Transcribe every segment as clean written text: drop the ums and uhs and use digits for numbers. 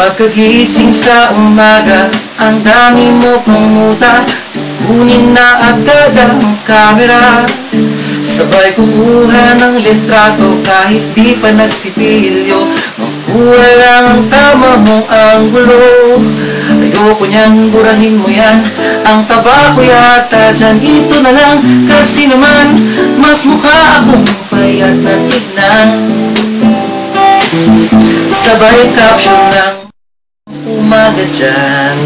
Pagkagising sa umaga, ang dami mo pang muta. Kunin na agad ang kamera, sabay kumuha ng litrato kahit di pa nagsipilyo. Makuha lang ang tama mong anggulo. Ayoko niyan, burahin mo yan. Ang taba ko yata dyan, ito na lang. Kasi naman, mas mukha akong payat na tignan. Sabay caption ng umaga dyan.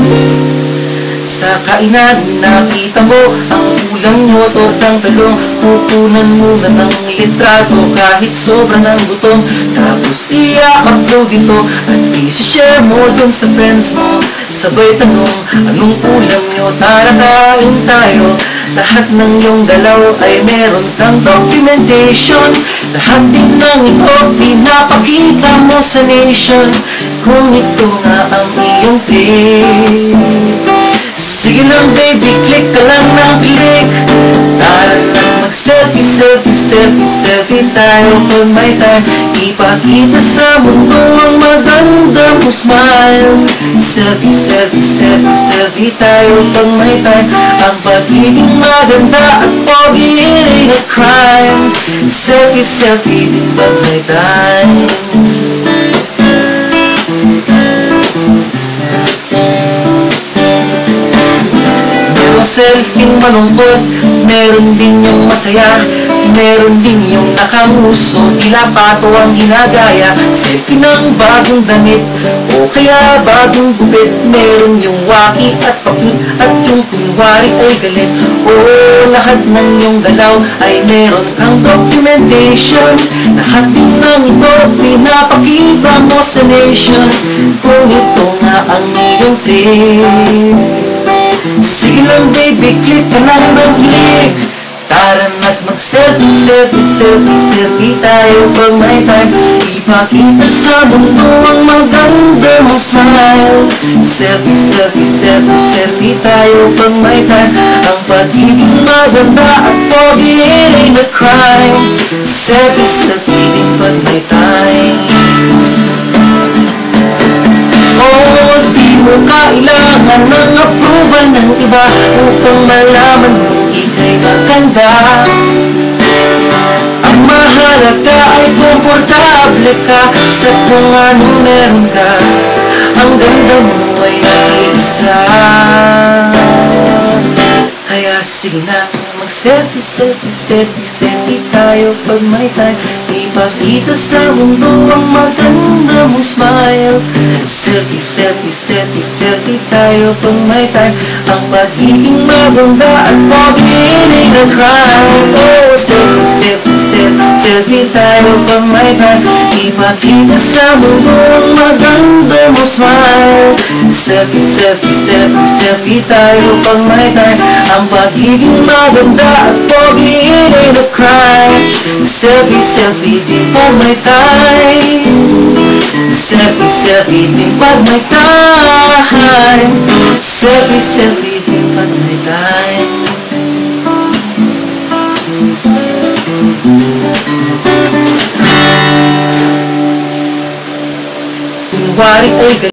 Sa kainan, nakita mo ang ulam nyo, tortang talong. Kukunan muna ng litrato kahit sobra ng gutom. Tapos i-upload ito at i-share mo dun sa friends mo. Sabay tanong, anong ulam nyo? Tara kain tayo. Lahat ng iyong galaw ay meron kang documentation. Lahat din ng ito pinapakita mo sa nation. Kung ito nga ang iyong trip, sige lang baby, click ka lang ng click. Tara lang mag-selfie, selfie, selfie, selfie tayo pag may time. Ipakita sa mundo ang maganda mo smile. Selfie, selfie, selfie, selfie tayo pag may time. Ang pagiging maganda at pogi ain't a crime. Selfie, selfie din pag may time. Selfie malungkot, meron din yung masaya, meron din yung nakamuso, tila pato ang ginagaya. Selfie ng bagong damit o kaya bagong gupit, meron yung waki at pa-cute at yung kunwari ay galit. O lahat ng yung galaw ay meron kang documentation. Lahat din ng ito pinapakita mo sa nation. Kung ito nga ang iyong trip, sige lang baby, click ka lang ng click. Tara na't mag-selfie, selfie, selfie, selfie tayo pag may time. Ipakita sa mundo ang maganda mong smile. Selfie, selfie, selfie, selfie tayo pag may time. Ang pagiging maganda at pogi ain't a crime. Selfie, selfie din pag may time. Oh, di mo kailangan ng approval ng iba upang malaman mong ika'y maganda. Ang mahalaga ay komportable ka sa kung anong meron ka. Ang ganda mo ay nag-iisa. Kaya sige na, mag-selfie, selfie, selfie, selfie tayo pag may time. Ipakita sa mundo ang maganda mong smile. Selfie, selfie, selfie, selfie tayo pag may time. Ang pagiging maganda at pogi ain't a crime. Oh, selfie, selfie, selfie, selfie tayo pag may time. Ipakita sa mundo ang maganda mong smile. Selfie, selfie, selfie, selfie tayo pag may time. Ang pagiging maganda at pogi ain't a crime. Selfie, selfie din pag may time. Selfie, selfie din pag may time. Selfie, selfie din pag may time. Kunwari ay